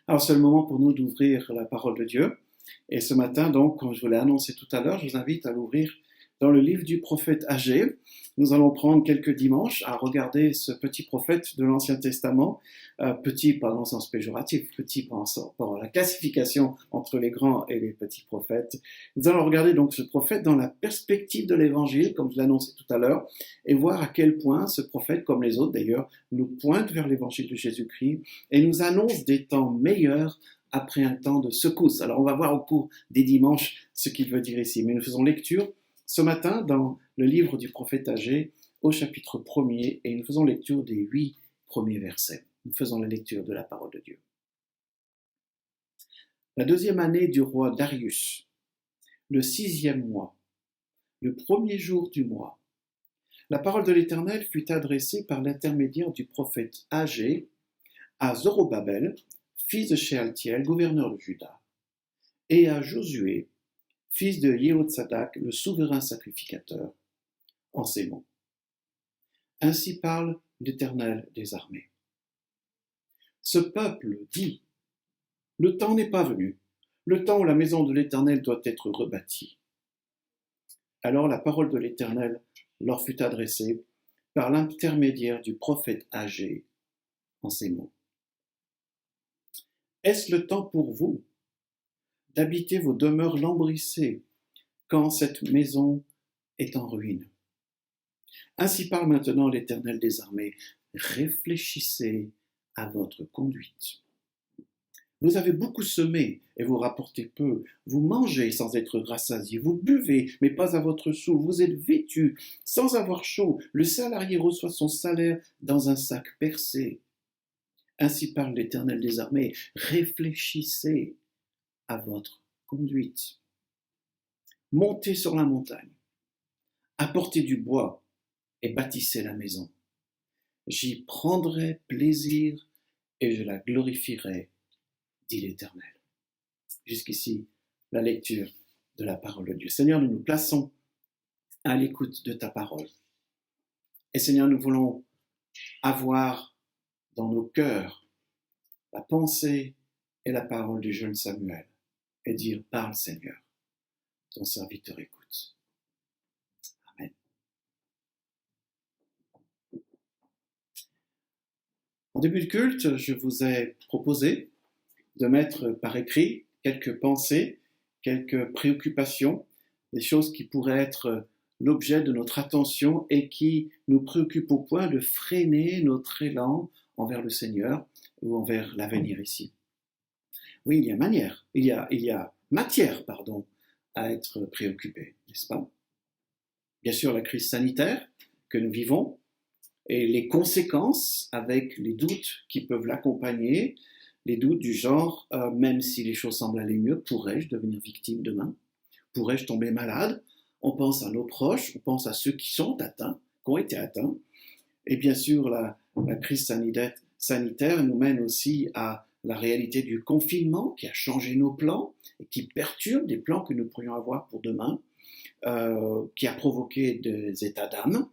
Alors, c'est le moment pour nous d'ouvrir la parole de Dieu. Et ce matin, donc, comme je vous l'ai annoncé tout à l'heure, je vous invite à l'ouvrir dans le livre du prophète Agée. Nous allons prendre quelques dimanches à regarder ce petit prophète de l'Ancien Testament, petit pas dans le sens péjoratif, petit par la classification entre les grands et les petits prophètes. Nous allons regarder donc ce prophète dans la perspective de l'Évangile, comme je l'ai annoncé tout à l'heure, et voir à quel point ce prophète, comme les autres d'ailleurs, nous pointe vers l'Évangile de Jésus-Christ et nous annonce des temps meilleurs après un temps de secousse. Alors on va voir au cours des dimanches ce qu'il veut dire ici, mais nous faisons lecture ce matin dans le livre du prophète Agée au chapitre 1er et nous faisons lecture des 8 premiers versets. Nous faisons la lecture de la parole de Dieu. La 2e année du roi Darius, le 6e mois, le 1er jour du mois, la parole de l'Éternel fut adressée par l'intermédiaire du prophète Agée à Zorobabel, fils de Shealtiel, gouverneur de Juda, et à Josué, fils de Yehotzadak, le souverain sacrificateur, en ces mots. Ainsi parle l'Éternel des armées. Ce peuple dit, le temps n'est pas venu, le temps où la maison de l'Éternel doit être rebâtie. Alors la parole de l'Éternel leur fut adressée par l'intermédiaire du prophète Agée, en ces mots. Est-ce le temps pour vous d'habiter vos demeures lambrissées quand cette maison est en ruine? Ainsi parle maintenant l'Éternel des armées. Réfléchissez à votre conduite. Vous avez beaucoup semé et vous rapportez peu. Vous mangez sans être rassasiés. Vous buvez, mais pas à votre soûl. Vous êtes vêtus sans avoir chaud. Le salarié reçoit son salaire dans un sac percé. Ainsi parle l'Éternel des armées. Réfléchissez à votre conduite. Montez sur la montagne. Apportez du bois et bâtissez la maison. J'y prendrai plaisir et je la glorifierai, dit l'Éternel. Jusqu'ici, la lecture de la parole de Dieu. Seigneur, nous nous plaçons à l'écoute de ta parole. Et Seigneur, nous voulons avoir dans nos cœurs la pensée et la parole du jeune Samuel et dire, parle Seigneur, ton serviteur écoute. Amen. En début de culte, je vous ai proposé de mettre par écrit quelques pensées, quelques préoccupations, des choses qui pourraient être l'objet de notre attention et qui nous préoccupent au point de freiner notre élan envers le Seigneur ou envers l'avenir ici. Oui, il y a matière à être préoccupé, n'est-ce pas? Bien sûr, la crise sanitaire que nous vivons et les conséquences avec les doutes qui peuvent l'accompagner, les doutes du genre, même si les choses semblent aller mieux, pourrais-je devenir victime demain? Pourrais-je tomber malade? On pense à nos proches, on pense à ceux qui sont atteints, qui ont été atteints. Et bien sûr, la crise sanitaire nous mène aussi à la réalité du confinement qui a changé nos plans et qui perturbe des plans que nous pourrions avoir pour demain, qui a provoqué des états d'âme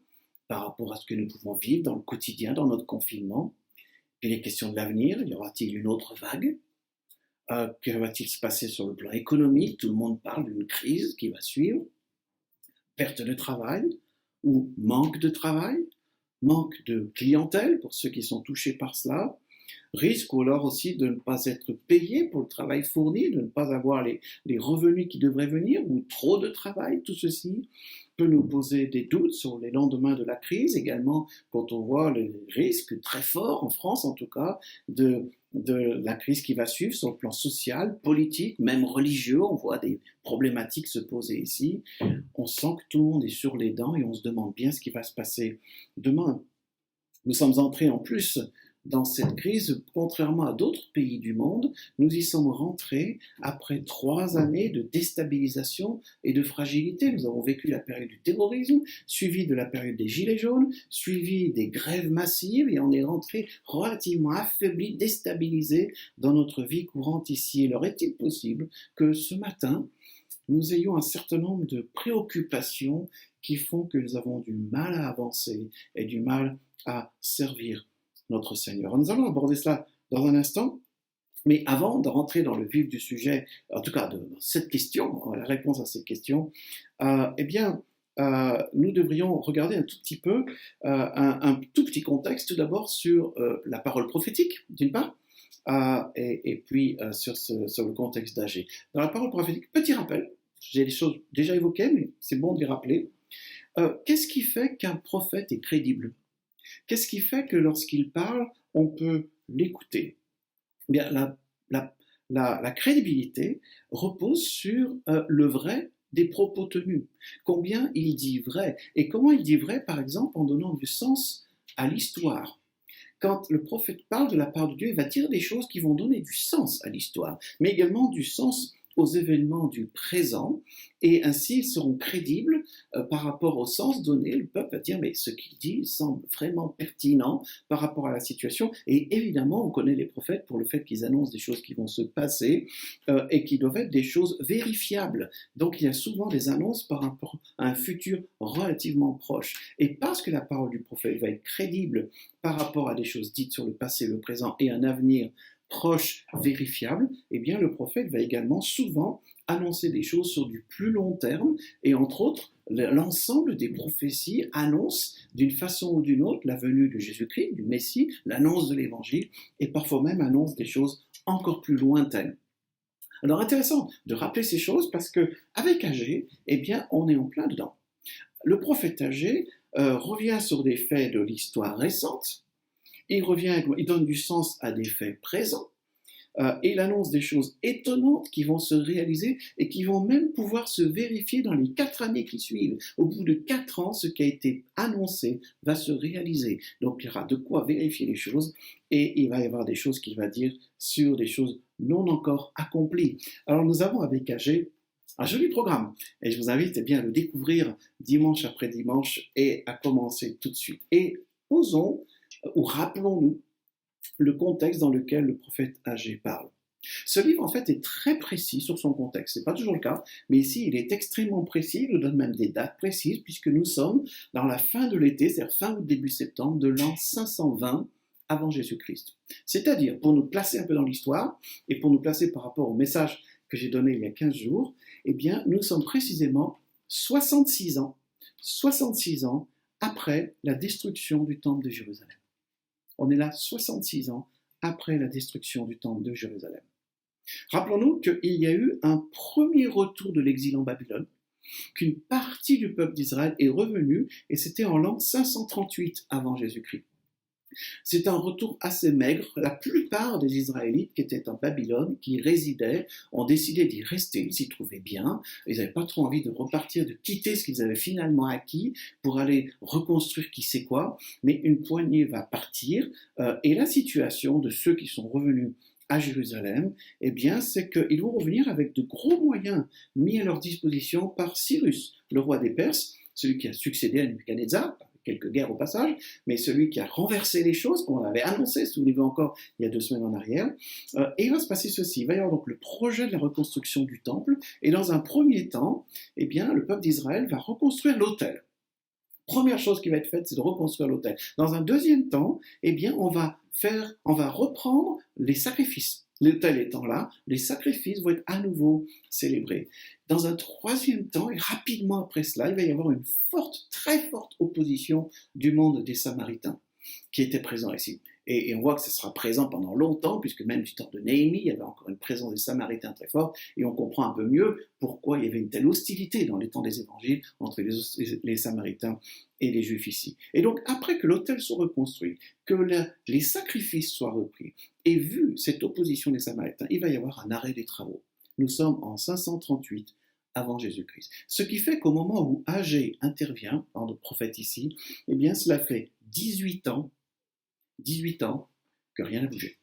par rapport à ce que nous pouvons vivre dans le quotidien, dans notre confinement. Et les questions de l'avenir, y aura-t-il une autre vague? Que va-t-il se passer sur le plan économique? Tout le monde parle d'une crise qui va suivre. Perte de travail ou manque de travail, manque de clientèle pour ceux qui sont touchés par cela, risque ou alors aussi de ne pas être payé pour le travail fourni, de ne pas avoir les revenus qui devraient venir ou trop de travail. Tout ceci peut nous poser des doutes sur les lendemains de la crise, également quand on voit les risques très forts, en France en tout cas, de la crise qui va suivre sur le plan social, politique, même religieux. On voit des problématiques se poser ici. On sent que tout le monde est sur les dents et on se demande bien ce qui va se passer demain. Nous sommes entrés en plus dans cette crise, contrairement à d'autres pays du monde, nous y sommes rentrés après 3 années de déstabilisation et de fragilité. Nous avons vécu la période du terrorisme, suivi de la période des gilets jaunes, suivi des grèves massives, et on est rentré relativement affaibli, déstabilisé dans notre vie courante ici. Alors est-il possible que ce matin, nous ayons un certain nombre de préoccupations qui font que nous avons du mal à avancer et du mal à servir notre Seigneur. Nous allons aborder cela dans un instant, Mais avant de rentrer dans le vif du sujet, en tout cas dans cette question, la réponse à cette question, eh bien, nous devrions regarder un tout petit peu, un tout petit contexte tout d'abord sur la parole prophétique, d'une part, et puis sur le contexte d'Agé. Dans la parole prophétique, petit rappel, j'ai des choses déjà évoquées, mais c'est bon de les rappeler. Qu'est-ce qui fait qu'un prophète est crédible? Qu'est-ce qui fait que lorsqu'il parle, on peut l'écouter? Eh bien, la crédibilité repose sur le vrai des propos tenus. Combien il dit vrai? Et comment il dit vrai, par exemple, en donnant du sens à l'histoire. Quand le prophète parle de la part de Dieu, il va dire des choses qui vont donner du sens à l'histoire, mais également du sens aux événements du présent, et ainsi ils seront crédibles par rapport au sens donné. Le peuple va dire, mais ce qu'il dit semble vraiment pertinent par rapport à la situation, et évidemment on connaît les prophètes pour le fait qu'ils annoncent des choses qui vont se passer et qui doivent être des choses vérifiables. Donc il y a souvent des annonces par rapport à un futur relativement proche, et parce que la parole du prophète va être crédible par rapport à des choses dites sur le passé, le présent et un avenir proche, vérifiable, eh bien le prophète va également souvent annoncer des choses sur du plus long terme, et entre autres, l'ensemble des prophéties annoncent d'une façon ou d'une autre la venue de Jésus-Christ, du Messie, l'annonce de l'Évangile, et parfois même annoncent des choses encore plus lointaines. Alors intéressant de rappeler ces choses parce que avec Agé, eh bien on est en plein dedans. Le prophète Agé revient sur des faits de l'histoire récente. Il donne du sens à des faits présents, et il annonce des choses étonnantes qui vont se réaliser et qui vont même pouvoir se vérifier dans les 4 années qui suivent. Au bout de 4 ans, ce qui a été annoncé va se réaliser. Donc il y aura de quoi vérifier les choses, et il va y avoir des choses qu'il va dire sur des choses non encore accomplies. Alors nous avons avec Agé un joli programme, et je vous invite à le découvrir dimanche après dimanche et à commencer tout de suite. Et posons ou rappelons-nous le contexte dans lequel le prophète Agé parle. Ce livre, en fait, est très précis sur son contexte. Ce n'est pas toujours le cas, mais ici, il est extrêmement précis. Il nous donne même des dates précises, puisque nous sommes dans la fin de l'été, c'est-à-dire fin août, début septembre, de l'an 520 avant Jésus-Christ. C'est-à-dire, pour nous placer un peu dans l'histoire, et pour nous placer par rapport au message que j'ai donné il y a 15 jours, eh bien, nous sommes précisément 66 ans après la destruction du temple de Jérusalem. On est là 66 ans après la destruction du temple de Jérusalem. Rappelons-nous qu'il y a eu un premier retour de l'exil en Babylone, qu'une partie du peuple d'Israël est revenue, et c'était en l'an 538 avant Jésus-Christ. C'est un retour assez maigre. La plupart des Israélites qui étaient en Babylone, qui y résidaient, ont décidé d'y rester. Ils s'y trouvaient bien. Ils n'avaient pas trop envie de repartir, de quitter ce qu'ils avaient finalement acquis pour aller reconstruire qui sait quoi. Mais une poignée va partir. Et la situation de ceux qui sont revenus à Jérusalem, eh bien, c'est qu'ils vont revenir avec de gros moyens mis à leur disposition par Cyrus, le roi des Perses, celui qui a succédé à Nebuchadnezzar, quelques guerres au passage, mais celui qui a renversé les choses, qu'on avait annoncé, souvenez-vous encore, il y a 2 semaines en arrière. Et il va se passer ceci. Il va y avoir donc le projet de la reconstruction du temple, et dans un premier temps, eh bien, le peuple d'Israël va reconstruire l'autel. Première chose qui va être faite, c'est de reconstruire l'autel. Dans un deuxième temps, eh bien, on va reprendre les sacrifices. L'autel étant là, les sacrifices vont être à nouveau célébrés. Dans un troisième temps, et rapidement après cela, il va y avoir une très forte opposition du monde des Samaritains qui était présent ici. Et on voit que ce sera présent pendant longtemps, puisque même du temps de Néhémie, il y avait encore une présence des Samaritains très forte, et on comprend un peu mieux pourquoi il y avait une telle hostilité dans les temps des évangiles entre les Samaritains et les Juifs ici. Et donc, après que l'autel soit reconstruit, que les sacrifices soient repris, et vu cette opposition des Samaritains, il va y avoir un arrêt des travaux. Nous sommes en 538 avant Jésus-Christ. Ce qui fait qu'au moment où Agé intervient, par le prophète ici, eh bien, cela fait 18 ans que rien n'a bougé.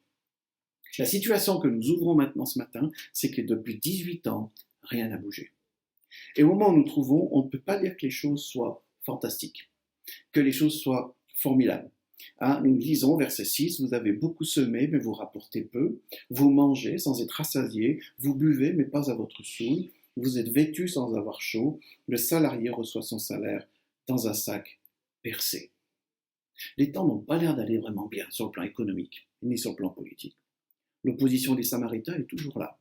La situation que nous ouvrons maintenant ce matin, c'est que depuis 18 ans, rien n'a bougé. Et au moment où nous trouvons, on ne peut pas dire que les choses soient fantastiques, que les choses soient formidables. Nous lisons, verset 6, vous avez beaucoup semé, mais vous rapportez peu. Vous mangez sans être rassasiés. Vous buvez, mais pas à votre soûl. Vous êtes vêtus sans avoir chaud. Le salarié reçoit son salaire dans un sac percé. Les temps n'ont pas l'air d'aller vraiment bien sur le plan économique, ni sur le plan politique. L'opposition des Samaritains est toujours là.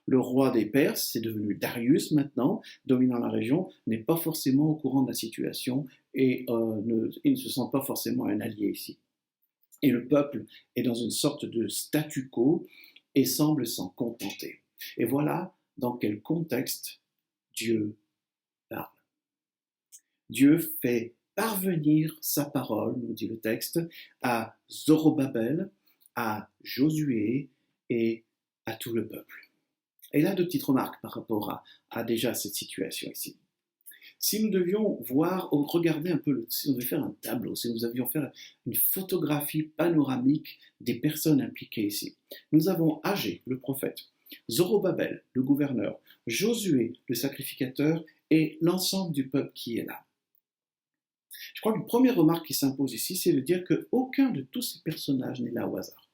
Le roi des Perses, c'est devenu Darius maintenant, dominant la région, n'est pas forcément au courant de la situation et il ne se sent pas forcément un allié ici. Et le peuple est dans une sorte de statu quo et semble s'en contenter. Et voilà dans quel contexte Dieu parle. Dieu fait parvenir sa parole, nous dit le texte, à Zorobabel, à Josué et à tout le peuple. Et là, deux petites remarques par rapport à déjà cette situation ici. Si nous devions voir ou regarder un peu, si nous devions faire un tableau, si nous devions faire une photographie panoramique des personnes impliquées ici, nous avons Agé, le prophète, Zorobabel, le gouverneur, Josué, le sacrificateur, et l'ensemble du peuple qui est là. Je crois que la première remarque qui s'impose ici, c'est de dire qu'aucun de tous ces personnages n'est là au hasard.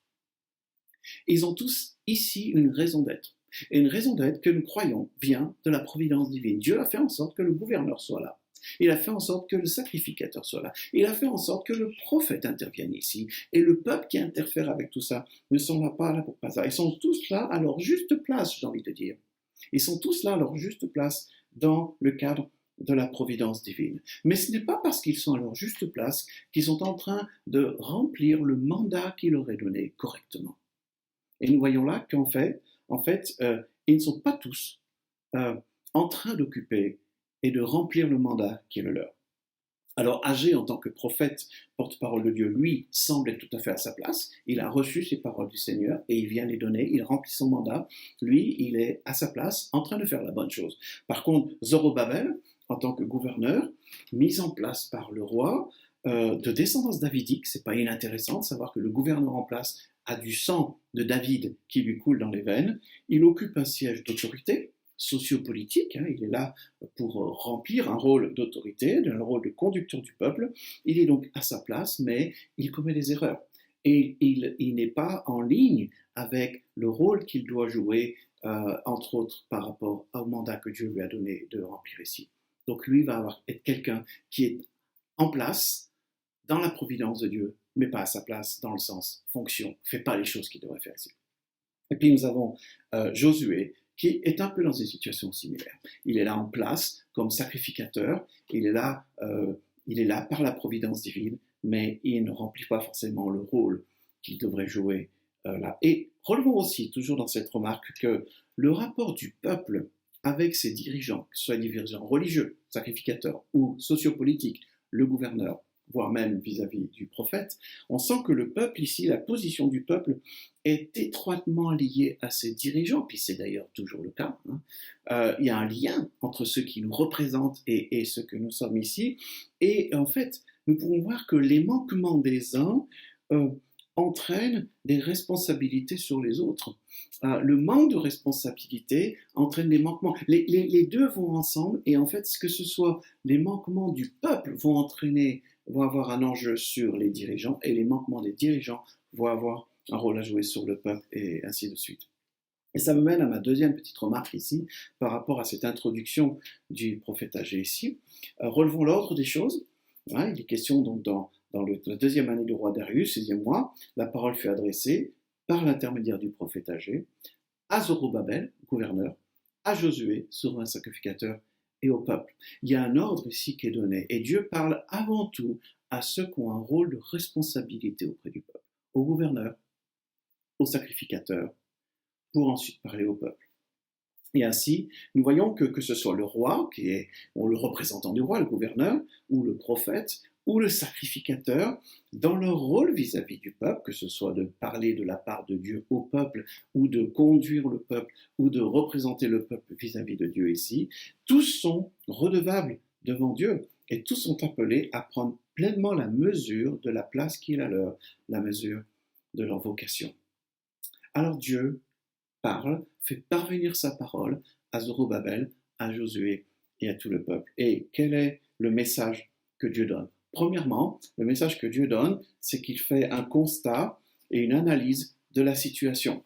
Ils ont tous ici une raison d'être. Et une raison d'être que nous croyons vient de la providence divine. Dieu a fait en sorte que le gouverneur soit là. Il a fait en sorte que le sacrificateur soit là. Il a fait en sorte que le prophète intervienne ici. Et le peuple qui interfère avec tout ça ne sont pas là pour hasard. Ils sont tous là à leur juste place, j'ai envie de dire. Ils sont tous là à leur juste place dans le cadre de la providence divine. Mais ce n'est pas parce qu'ils sont à leur juste place qu'ils sont en train de remplir le mandat qu'il leur est donné correctement. Et nous voyons là qu'en fait, ils ne sont pas tous en train d'occuper et de remplir le mandat qui est le leur. Alors Agé, en tant que prophète, porte-parole de Dieu, lui, semble être tout à fait à sa place. Il a reçu ces paroles du Seigneur et il vient les donner, il remplit son mandat. Lui, il est à sa place, en train de faire la bonne chose. Par contre, Zorobabel, en tant que gouverneur, mis en place par le roi, de descendance davidique, c'est pas inintéressant de savoir que le gouverneur en place a du sang de David qui lui coule dans les veines. Il occupe un siège d'autorité sociopolitique, il est là pour remplir un rôle d'autorité, un rôle de conducteur du peuple. Il est donc à sa place, mais il commet des erreurs. Et il n'est pas en ligne avec le rôle qu'il doit jouer, entre autres par rapport au mandat que Dieu lui a donné de remplir ici. Donc lui va être quelqu'un qui est en place dans la providence de Dieu, mais pas à sa place dans le sens fonction, ne fait pas les choses qu'il devrait faire ici. Et puis nous avons Josué, qui est un peu dans une situation similaire. Il est là en place comme sacrificateur, il est là par la providence divine, mais il ne remplit pas forcément le rôle qu'il devrait jouer là. Et relevons aussi, toujours dans cette remarque, que le rapport du peuple avec ses dirigeants, que ce soit des dirigeants religieux, sacrificateurs ou sociopolitiques, le gouverneur, voire même vis-à-vis du prophète, on sent que le peuple ici, la position du peuple est étroitement liée à ses dirigeants, puis c'est d'ailleurs toujours le cas. Il y a un lien entre ceux qui nous représentent et ceux que nous sommes ici, et en fait, nous pouvons voir que les manquements des uns entraînent des responsabilités sur les autres. Le manque de responsabilité entraîne des manquements. Les deux vont ensemble, et en fait, que ce soit les manquements du peuple vont avoir un enjeu sur les dirigeants, et les manquements des dirigeants vont avoir un rôle à jouer sur le peuple, et ainsi de suite. Et ça me mène à ma deuxième petite remarque ici, par rapport à cette introduction du prophète Agé ici. Relevons l'ordre des choses. Il est question donc dans la deuxième année du roi Darius, 6e mois, la parole fut adressée par l'intermédiaire du prophète Agé à Zorobabel, gouverneur, à Josué, souverain sacrificateur, et au peuple. Il y a un ordre ici qui est donné, et Dieu parle avant tout à ceux qui ont un rôle de responsabilité auprès du peuple, au gouverneur, au sacrificateur, pour ensuite parler au peuple. Et ainsi, nous voyons que ce soit le roi, qui est le représentant du roi, le gouverneur, ou le prophète, ou le sacrificateur, dans leur rôle vis-à-vis du peuple, que ce soit de parler de la part de Dieu au peuple, ou de conduire le peuple, ou de représenter le peuple vis-à-vis de Dieu ici, tous sont redevables devant Dieu, et tous sont appelés à prendre pleinement la mesure de la place qui est la leur, la mesure de leur vocation. Alors Dieu parle, fait parvenir sa parole à Zorobabel, à Josué et à tout le peuple. Et quel est le message que Dieu donne? Premièrement, le message que Dieu donne, c'est qu'il fait un constat et une analyse de la situation.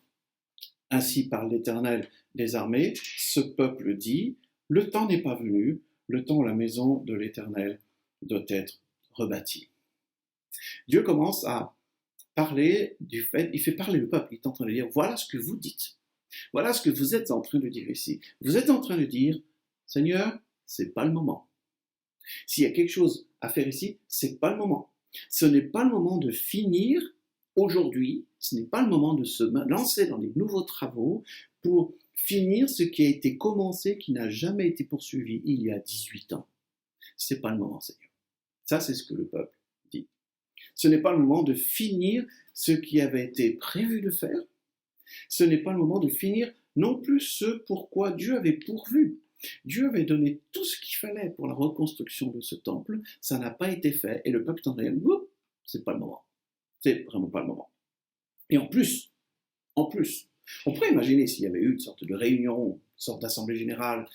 Ainsi parle l'Éternel des armées, ce peuple dit, le temps n'est pas venu, le temps où la maison de l'Éternel doit être rebâtie. Dieu commence à parler du fait, il fait parler le peuple, il est en train de dire, voilà ce que vous dites. Voilà ce que vous êtes en train de dire ici. Vous êtes en train de dire, Seigneur, c'est pas le moment. S'il y a quelque chose à faire ici, c'est pas le moment. Ce n'est pas le moment de finir aujourd'hui, ce n'est pas le moment de se lancer dans des nouveaux travaux pour finir ce qui a été commencé, qui n'a jamais été poursuivi il y a 18 ans. C'est pas le moment, Seigneur. Ça, c'est ce que le peuple dit. Ce n'est pas le moment de finir ce qui avait été prévu de faire. Ce n'est pas le moment de finir non plus ce pourquoi Dieu avait pourvu. Dieu avait donné tout ce qu'il fallait pour la reconstruction de ce temple, ça n'a pas été fait, et le peuple est en train de dire, c'est pas le moment. C'est vraiment pas le moment. Et en plus, on pourrait imaginer s'il y avait eu une sorte de réunion, une sorte d'assemblée générale,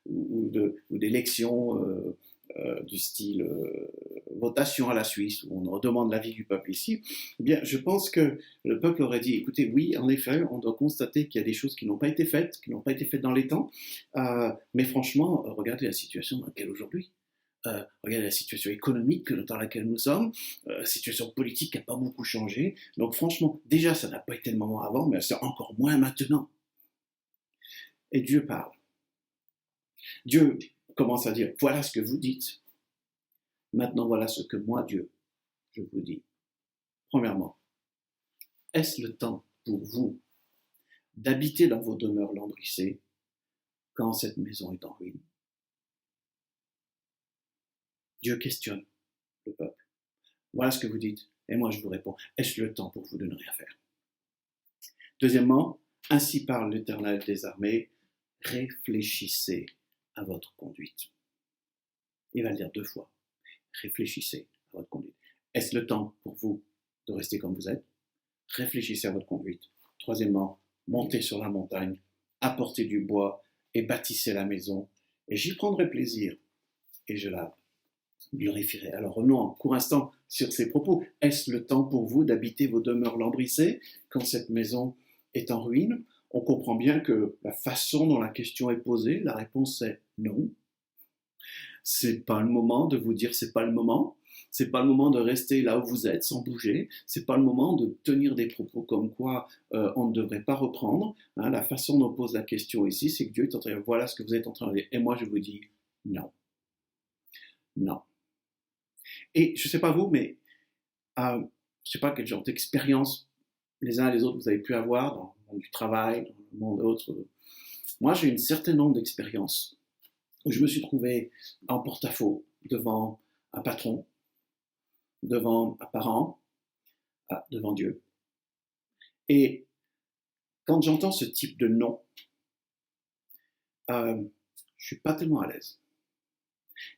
ou d'élection du style votation à la Suisse, où on demande l'avis du peuple ici, eh bien, je pense que le peuple aurait dit, écoutez, oui, en effet, on doit constater qu'il y a des choses qui n'ont pas été faites, dans les temps, mais franchement, regardez la situation dans laquelle aujourd'hui. Regardez la situation économique dans laquelle nous sommes, la situation politique qui n'a pas beaucoup changé. Donc franchement, déjà, ça n'a pas été le moment avant, mais c'est encore moins maintenant. Et Dieu parle. Dieu commence à dire, voilà ce que vous dites. Maintenant, voilà ce que moi, Dieu, je vous dis. Premièrement, est-ce le temps pour vous d'habiter dans vos demeures lambrissées quand cette maison est en ruine? Dieu questionne le peuple. Voilà ce que vous dites. Et moi, je vous réponds, est-ce le temps pour vous de ne rien faire? Deuxièmement, ainsi parle l'Éternel des armées, réfléchissez à votre conduite. Il va le dire 2 fois. Réfléchissez à votre conduite. Est-ce le temps pour vous de rester comme vous êtes? Réfléchissez à votre conduite. Troisièmement, montez sur la montagne, apportez du bois et bâtissez la maison, et j'y prendrai plaisir, et je la glorifierai. Alors revenons un court instant sur ces propos. Est-ce le temps pour vous d'habiter vos demeures lambrissées quand cette maison est en ruine? On comprend bien que la façon dont la question est posée, la réponse est non. C'est pas le moment de vous dire c'est pas le moment. C'est pas le moment de rester là où vous êtes sans bouger. C'est pas le moment de tenir des propos comme quoi on ne devrait pas reprendre. Hein, la façon dont on pose la question ici, c'est que Dieu est en train de dire voilà ce que vous êtes en train de dire. Et moi je vous dis non. Non. Et je sais pas vous, mais je sais pas quel genre d'expérience les uns et les autres vous avez pu avoir dans le monde du travail, dans le monde autre. Moi j'ai une certaine nombre d'expériences où je me suis trouvé en porte-à-faux devant un patron, devant un parent, devant Dieu. Et quand j'entends ce type de non, je ne suis pas tellement à l'aise.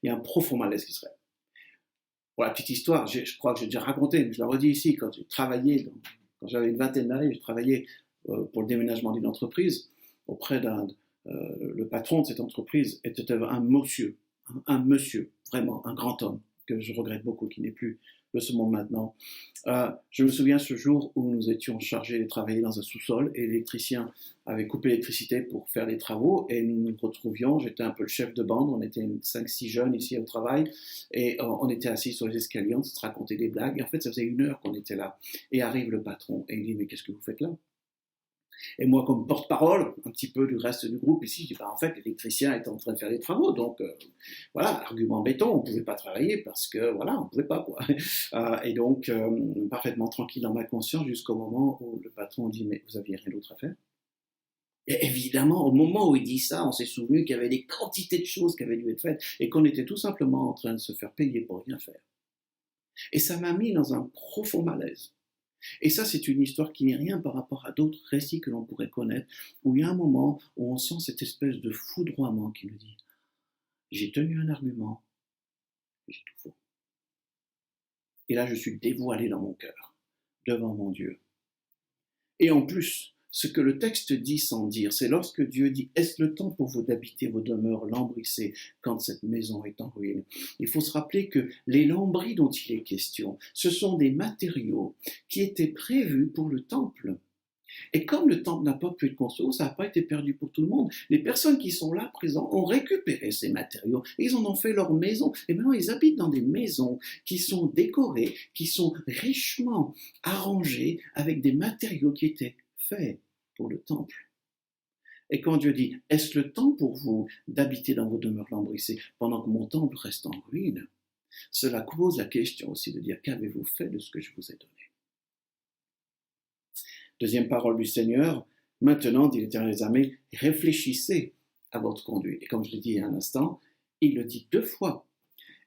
Il y a un profond malaise qui se fait. Pour la petite histoire, je crois que j'ai déjà raconté, mais je la redis ici, quand j'ai travaillé, quand j'avais une vingtaine d'années, j'ai travaillé pour le déménagement d'une entreprise auprès le patron de cette entreprise était un monsieur, vraiment un grand homme, que je regrette beaucoup, qui n'est plus de ce monde maintenant. Je me souviens ce jour où nous étions chargés de travailler dans un sous-sol et l'électricien avait coupé l'électricité pour faire des travaux et nous nous retrouvions, j'étais un peu le chef de bande, on était 5-6 jeunes ici au travail et on était assis sur les escaliers, on se racontait des blagues et en fait ça faisait 1 heure qu'on était là et arrive le patron et il dit mais qu'est-ce que vous faites là? Et moi, comme porte-parole, un petit peu du reste du groupe ici, je dis, en fait, l'électricien était en train de faire des travaux, donc voilà, argument béton, on ne pouvait pas travailler parce que, voilà, on ne pouvait pas, quoi. Et donc, parfaitement tranquille dans ma conscience jusqu'au moment où le patron dit, mais vous aviez rien d'autre à faire? Et évidemment, au moment où il dit ça, on s'est souvenu qu'il y avait des quantités de choses qui avaient dû être faites et qu'on était tout simplement en train de se faire payer pour rien faire. Et ça m'a mis dans un profond malaise. Et ça, c'est une histoire qui n'est rien par rapport à d'autres récits que l'on pourrait connaître, où il y a un moment où on sent cette espèce de foudroiement qui nous dit « J'ai tenu un argument, j'ai tout faux. » Et là, je suis dévoilé dans mon cœur, devant mon Dieu. Et en plus, ce que le texte dit sans dire, c'est lorsque Dieu dit « Est-ce le temps pour vous d'habiter vos demeures lambrissées quand cette maison est en ruine ?» Il faut se rappeler que les lambris dont il est question, ce sont des matériaux qui étaient prévus pour le temple. Et comme le temple n'a pas pu être construit, ça n'a pas été perdu pour tout le monde. Les personnes qui sont là présentes ont récupéré ces matériaux, et ils en ont fait leur maison. Et maintenant, ils habitent dans des maisons qui sont décorées, qui sont richement arrangées avec des matériaux qui étaient faits pour le temple. Et quand Dieu dit, est-ce le temps pour vous d'habiter dans vos demeures lambrissées pendant que mon temple reste en ruine? Cela pose la question aussi de dire, qu'avez-vous fait de ce que je vous ai donné? Deuxième parole du Seigneur, maintenant, dit l'Éternel des armées, réfléchissez à votre conduite. Et comme je l'ai dit il y a un instant, il le dit 2 fois.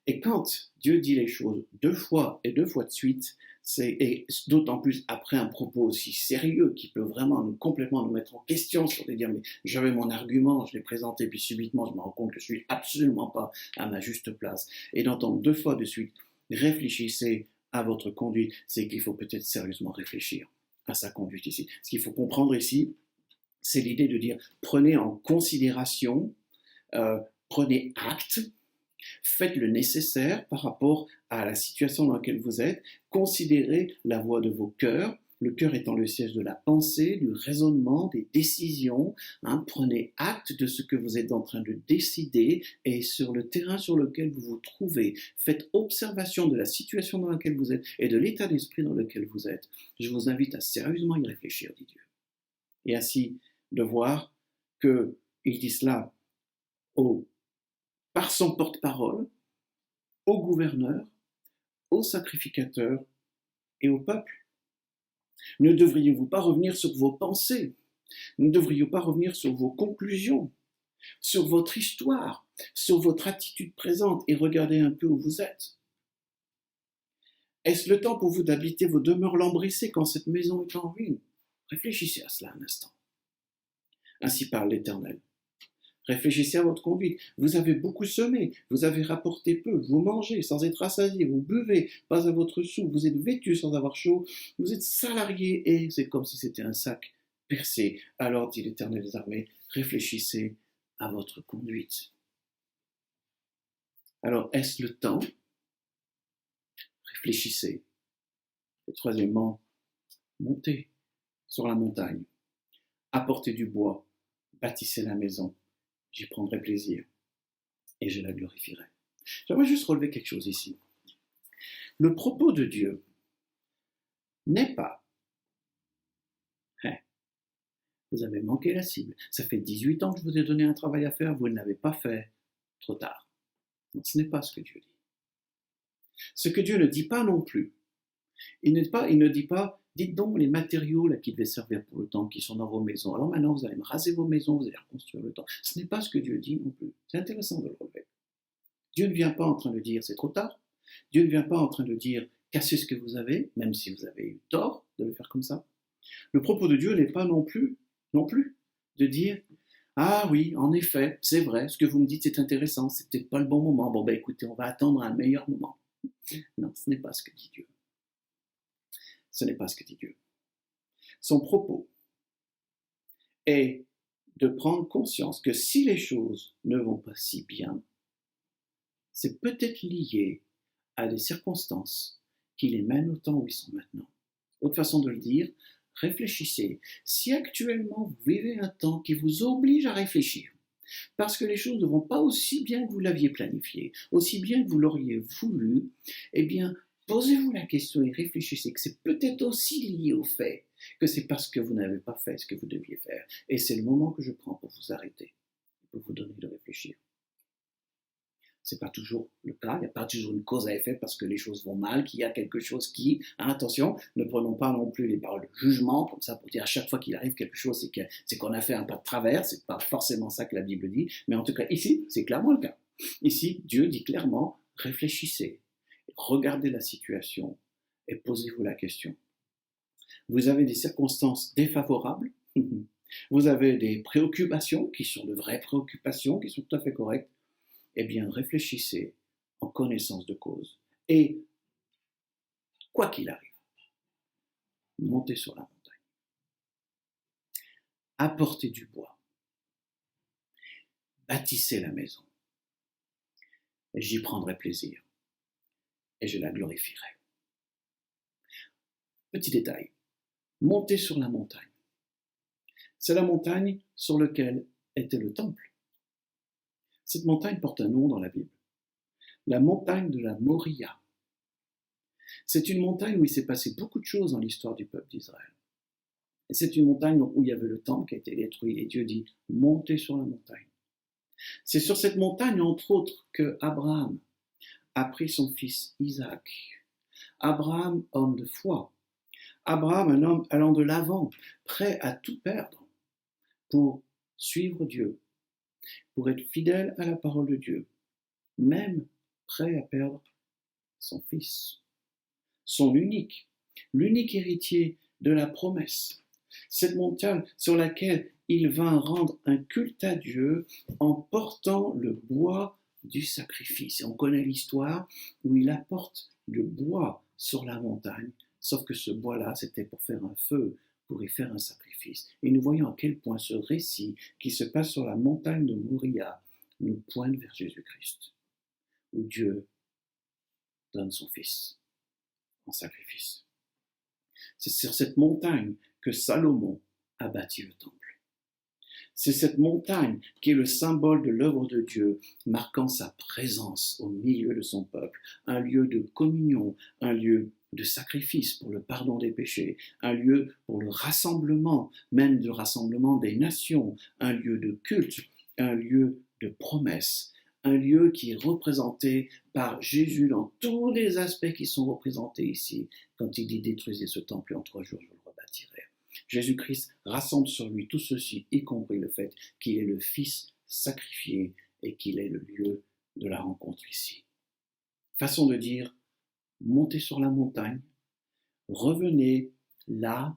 Et quand Dieu dit les choses 2 fois et 2 fois de suite, et d'autant plus après un propos aussi sérieux qui peut vraiment complètement nous mettre en question sur de dire mais j'avais mon argument, je l'ai présenté, puis subitement je me rends compte que je suis absolument pas à ma juste place. Et d'entendre 2 fois de suite, réfléchissez à votre conduite, c'est qu'il faut peut-être sérieusement réfléchir à sa conduite ici. Ce qu'il faut comprendre ici, c'est l'idée de dire prenez en considération, prenez acte, faites le nécessaire par rapport à la situation dans laquelle vous êtes, considérez la voix de vos cœurs, le cœur étant le siège de la pensée, du raisonnement, des décisions, prenez acte de ce que vous êtes en train de décider et sur le terrain sur lequel vous vous trouvez, faites observation de la situation dans laquelle vous êtes et de l'état d'esprit dans lequel vous êtes. Je vous invite à sérieusement y réfléchir, dit Dieu. Et ainsi de voir qu'il dit cela par son porte-parole, au gouverneur, au sacrificateur et au peuple. Ne devriez-vous pas revenir sur vos pensées? Ne devriez-vous pas revenir sur vos conclusions, sur votre histoire, sur votre attitude présente et regarder un peu où vous êtes? Est-ce le temps pour vous d'habiter vos demeures lambrissées quand cette maison est en ruine? Réfléchissez à cela un instant. Ainsi parle l'Éternel. Réfléchissez à votre conduite. Vous avez beaucoup semé, vous avez rapporté peu, vous mangez sans être rassasié, vous buvez pas à votre sou, vous êtes vêtu sans avoir chaud, vous êtes salarié et c'est comme si c'était un sac percé. Alors, dit l'Éternel des armées, réfléchissez à votre conduite. Alors, est-ce le temps? Réfléchissez. Et troisièmement, montez sur la montagne, apportez du bois, bâtissez la maison. J'y prendrai plaisir et je la glorifierai. J'aimerais juste relever quelque chose ici. Le propos de Dieu n'est pas vous avez manqué la cible, ça fait 18 ans que je vous ai donné un travail à faire, vous ne l'avez pas fait, trop tard. Non, ce n'est pas ce que Dieu dit. Ce que Dieu ne dit pas non plus, il ne dit pas, dites donc les matériaux là, qui devaient servir pour le temple, qui sont dans vos maisons. Alors maintenant, vous allez me raser vos maisons, vous allez reconstruire le temple. Ce n'est pas ce que Dieu dit non plus. C'est intéressant de le relever. Dieu ne vient pas en train de dire c'est trop tard. Dieu ne vient pas en train de dire cassez ce que vous avez, même si vous avez eu tort de le faire comme ça. Le propos de Dieu n'est pas non plus de dire ah oui, en effet, c'est vrai, ce que vous me dites c'est intéressant, c'est peut-être pas le bon moment. Bon ben écoutez, on va attendre un meilleur moment. Non, ce n'est pas ce que dit Dieu. Ce n'est pas ce que dit Dieu. Son propos est de prendre conscience que si les choses ne vont pas si bien, c'est peut-être lié à des circonstances qui les mènent au temps où ils sont maintenant. Autre façon de le dire, réfléchissez. Si actuellement vous vivez un temps qui vous oblige à réfléchir, parce que les choses ne vont pas aussi bien que vous l'aviez planifié, aussi bien que vous l'auriez voulu, eh bien, posez-vous la question et réfléchissez que c'est peut-être aussi lié au fait que c'est parce que vous n'avez pas fait ce que vous deviez faire. Et c'est le moment que je prends pour vous arrêter, pour vous donner de réfléchir. Ce n'est pas toujours le cas, il n'y a pas toujours une cause à effet parce que les choses vont mal, qu'il y a quelque chose qui... attention, ne prenons pas non plus les paroles de jugement, comme ça pour dire à chaque fois qu'il arrive quelque chose, c'est qu'on a fait un pas de travers, c'est pas forcément ça que la Bible dit, mais en tout cas ici, c'est clairement le cas. Ici, Dieu dit clairement, réfléchissez, regardez la situation et posez-vous la question. Vous avez des circonstances défavorables, vous avez des préoccupations qui sont de vraies préoccupations, qui sont tout à fait correctes, eh bien, réfléchissez en connaissance de cause. Et, quoi qu'il arrive, montez sur la montagne. Apportez du bois. Bâtissez la maison. Et j'y prendrai plaisir. Et je la glorifierai. Petit détail. Montez sur la montagne. C'est la montagne sur laquelle était le temple. Cette montagne porte un nom dans la Bible. La montagne de la Moria. C'est une montagne où il s'est passé beaucoup de choses dans l'histoire du peuple d'Israël. Et c'est une montagne où il y avait le temple qui a été détruit. Et Dieu dit, montez sur la montagne. C'est sur cette montagne, entre autres, que Abraham a pris son fils Isaac. Abraham, homme de foi. Abraham, un homme allant de l'avant, prêt à tout perdre pour suivre Dieu, pour être fidèle à la parole de Dieu, même prêt à perdre son fils, son l'unique héritier de la promesse. Cette montagne sur laquelle il vint rendre un culte à Dieu en portant le bois du sacrifice. Et on connaît l'histoire où il apporte le bois sur la montagne, sauf que ce bois-là, c'était pour faire un feu, pour y faire un sacrifice. Et nous voyons à quel point ce récit qui se passe sur la montagne de Moria nous pointe vers Jésus-Christ, où Dieu donne son Fils en sacrifice. C'est sur cette montagne que Salomon a bâti le temple. C'est cette montagne qui est le symbole de l'œuvre de Dieu, marquant sa présence au milieu de son peuple, un lieu de communion, un lieu de sacrifice pour le pardon des péchés, un lieu pour le rassemblement, même le rassemblement des nations, un lieu de culte, un lieu de promesse, un lieu qui est représenté par Jésus dans tous les aspects qui sont représentés ici, quand il dit « détruisez ce temple et en 3 jours je le rebâtirai ». Jésus-Christ rassemble sur lui tout ceci, y compris le fait qu'il est le Fils sacrifié et qu'il est le lieu de la rencontre ici. Façon de dire, montez sur la montagne, revenez là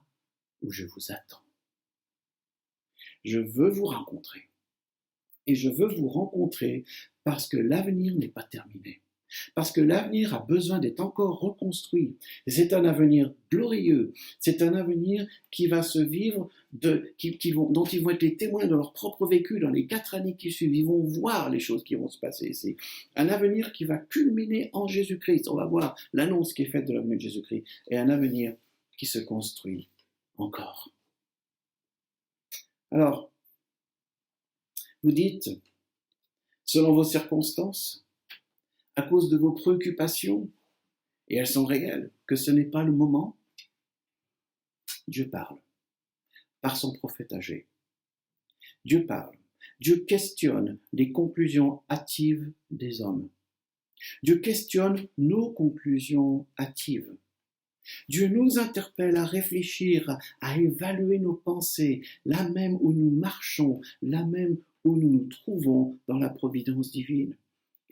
où je vous attends. Je veux vous rencontrer. Et je veux vous rencontrer parce que l'avenir n'est pas terminé. Parce que l'avenir a besoin d'être encore reconstruit. C'est un avenir glorieux. C'est un avenir qui va se vivre, dont ils vont être les témoins de leur propre vécu dans les 4 années qui suivent. Ils vont voir les choses qui vont se passer ici. Un avenir qui va culminer en Jésus-Christ. On va voir l'annonce qui est faite de l'avenir de Jésus-Christ. Et un avenir qui se construit encore. Alors, vous dites, selon vos circonstances, à cause de vos préoccupations, et elles sont réelles, que ce n'est pas le moment. Dieu parle, par son prophète Agé. Dieu parle. Dieu questionne les conclusions hâtives des hommes. Dieu questionne nos conclusions hâtives. Dieu nous interpelle à réfléchir, à évaluer nos pensées, là même où nous marchons, là même où nous nous trouvons dans la providence divine.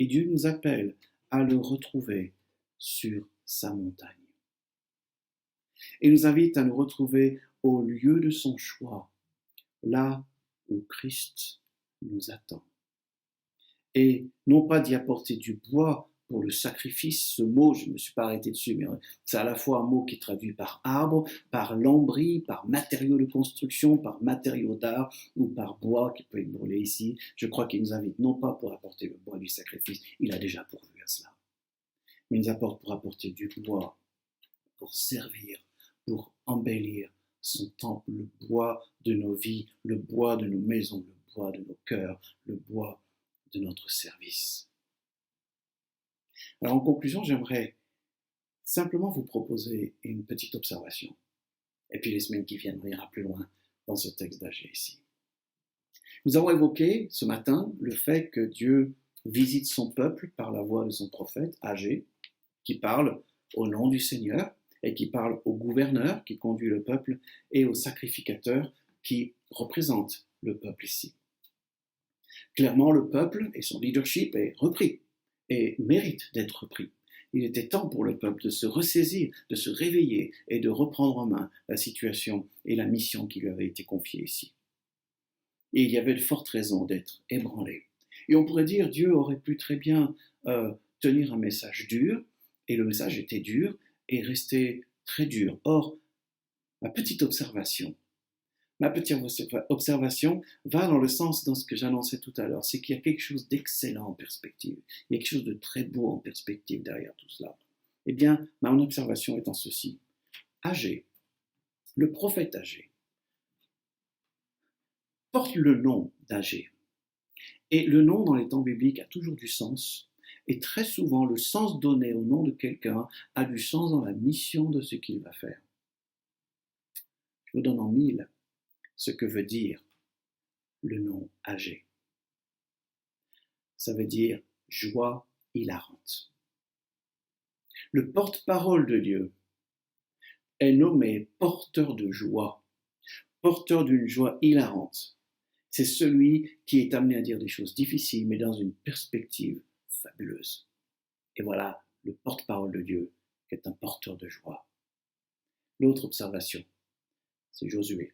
Et Dieu nous appelle à le retrouver sur sa montagne. Et nous invite à nous retrouver au lieu de son choix, là où Christ nous attend. Et non pas d'y apporter du bois pour le sacrifice, ce mot, je ne me suis pas arrêté dessus, mais c'est à la fois un mot qui traduit par arbre, par lambris, par matériaux de construction, par matériaux d'art ou par bois qui peut être brûlé ici. Je crois qu'il nous invite non pas pour apporter le bois du sacrifice, il a déjà pourvu à cela, mais il nous apporte pour apporter du bois, pour servir, pour embellir son temple, le bois de nos vies, le bois de nos maisons, le bois de nos cœurs, le bois de notre service. Alors en conclusion, j'aimerais simplement vous proposer une petite observation. Et puis les semaines qui viennent, on ira plus loin dans ce texte d'Agé ici. Nous avons évoqué ce matin le fait que Dieu visite son peuple par la voix de son prophète, Agé, qui parle au nom du Seigneur et qui parle au gouverneur qui conduit le peuple et au sacrificateur qui représente le peuple ici. Clairement, le peuple et son leadership est repris et mérite d'être repris. Il était temps pour le peuple de se ressaisir, de se réveiller et de reprendre en main la situation et la mission qui lui avait été confiée ici. Et il y avait de fortes raisons d'être ébranlé. Et on pourrait dire, Dieu aurait pu très bien tenir un message dur, et le message était dur, et restait très dur. Or, ma petite observation va dans le sens dans ce que j'annonçais tout à l'heure, c'est qu'il y a quelque chose d'excellent en perspective, il y a quelque chose de très beau en perspective derrière tout cela. Eh bien, mon observation est en ceci. Agé, le prophète Agé, porte le nom d'Agé. Et le nom dans les temps bibliques a toujours du sens. Et très souvent, le sens donné au nom de quelqu'un a du sens dans la mission de ce qu'il va faire. Je vous donne en mille ce que veut dire le nom Agé. Ça veut dire joie hilarante. Le porte-parole de Dieu est nommé porteur de joie, porteur d'une joie hilarante. C'est celui qui est amené à dire des choses difficiles, mais dans une perspective fabuleuse. Et voilà le porte-parole de Dieu qui est un porteur de joie. L'autre observation, c'est Josué.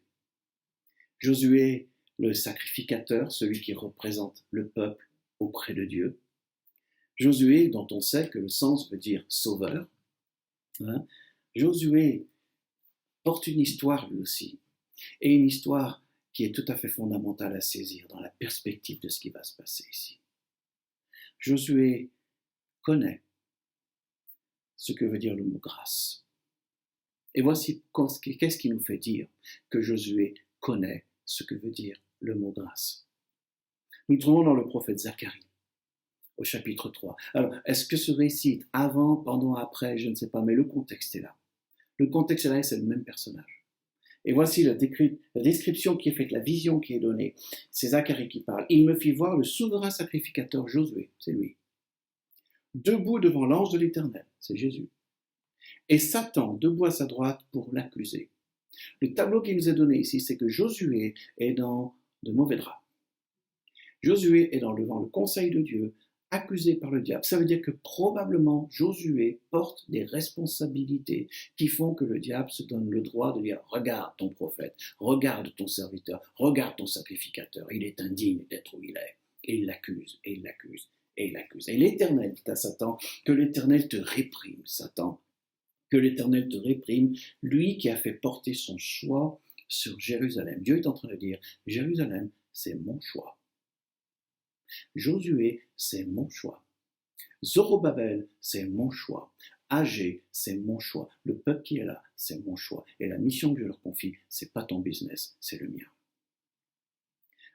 Josué, le sacrificateur, celui qui représente le peuple auprès de Dieu. Josué, dont on sait que le sens veut dire sauveur. Josué porte une histoire lui aussi, et une histoire qui est tout à fait fondamentale à saisir dans la perspective de ce qui va se passer ici. Josué connaît ce que veut dire le mot grâce. Et voici qu'est-ce qui nous fait dire que Josué connaît ce que veut dire le mot grâce. Nous trouvons dans le prophète Zacharie, au chapitre 3. Alors, est-ce que ce récit est avant, pendant, après, je ne sais pas, mais le contexte est là. Le contexte est là et c'est le même personnage. Et voici la description qui est faite, la vision qui est donnée. C'est Zacharie qui parle. Il me fit voir le souverain sacrificateur Josué, c'est lui, debout devant l'ange de l'Éternel, c'est Jésus, et Satan debout à sa droite pour l'accuser. Le tableau qui nous est donné ici, c'est que Josué est dans de mauvais draps. Josué est devant le conseil de Dieu, accusé par le diable. Ça veut dire que probablement Josué porte des responsabilités qui font que le diable se donne le droit de dire « Regarde ton prophète, regarde ton serviteur, regarde ton sacrificateur, il est indigne d'être où il est. » Et il l'accuse, et il l'accuse, et il l'accuse. Et l'Éternel dit à Satan que l'Éternel te réprime, Satan, que l'Éternel te réprime, lui qui a fait porter son choix sur Jérusalem. Dieu est en train de dire « Jérusalem, c'est mon choix. » Josué, c'est mon choix. Zorobabel, c'est mon choix. Agé, c'est mon choix. Le peuple qui est là, c'est mon choix. Et la mission que je leur confie, c'est pas ton business, c'est le mien.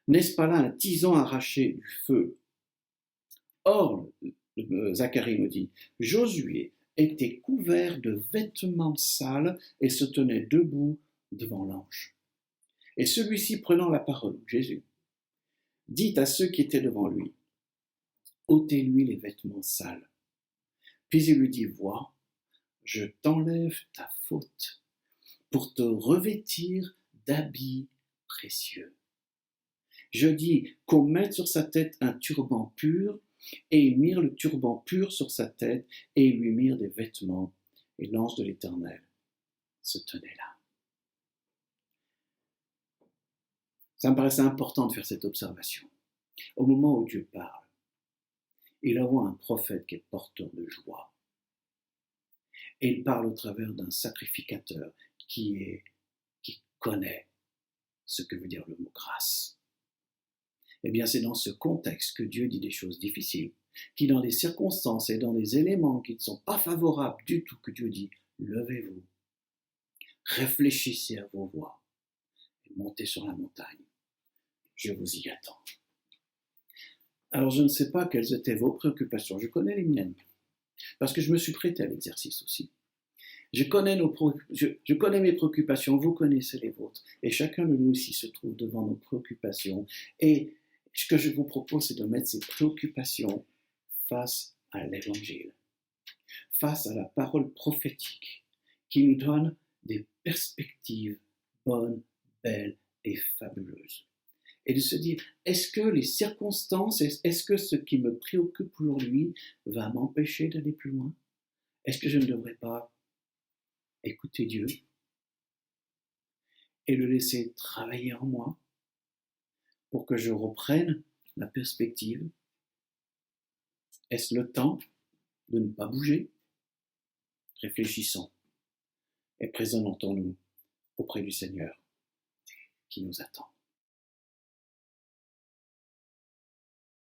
N'est-ce pas là un tison arraché du feu? Or, Zacharie me dit, Josué était couvert de vêtements sales et se tenait debout devant l'ange. Et celui-ci prenant la parole, Jésus, dit à ceux qui étaient devant lui, ôtez-lui les vêtements sales. Puis il lui dit, vois, je t'enlève ta faute pour te revêtir d'habits précieux. Je dis qu'on mette sur sa tête un turban pur, et ils mirent le turban pur sur sa tête, et ils lui mirent des vêtements, et l'ange de l'Éternel se tenait là. Ça me paraissait important de faire cette observation. Au moment où Dieu parle, il envoie un prophète qui est porteur de joie. Et il parle au travers d'un sacrificateur qui connaît ce que veut dire le mot grâce. Eh bien, c'est dans ce contexte que Dieu dit des choses difficiles, qui dans des circonstances et dans des éléments qui ne sont pas favorables du tout, que Dieu dit, levez-vous, réfléchissez à vos voies et montez sur la montagne. Je vous y attends. Alors, je ne sais pas quelles étaient vos préoccupations. Je connais les miennes, parce que je me suis prêté à l'exercice aussi. Je connais mes préoccupations, vous connaissez les vôtres, et chacun de nous ici se trouve devant nos préoccupations. Et ce que je vous propose, c'est de mettre ces préoccupations face à l'Évangile, face à la parole prophétique, qui nous donne des perspectives bonnes, belles et fabuleuses. Et de se dire, est-ce que les circonstances, est-ce que ce qui me préoccupe aujourd'hui va m'empêcher d'aller plus loin? Est-ce que je ne devrais pas écouter Dieu et le laisser travailler en moi pour que je reprenne la perspective? Est-ce le temps de ne pas bouger? Réfléchissons et présentons-nous auprès du Seigneur qui nous attend.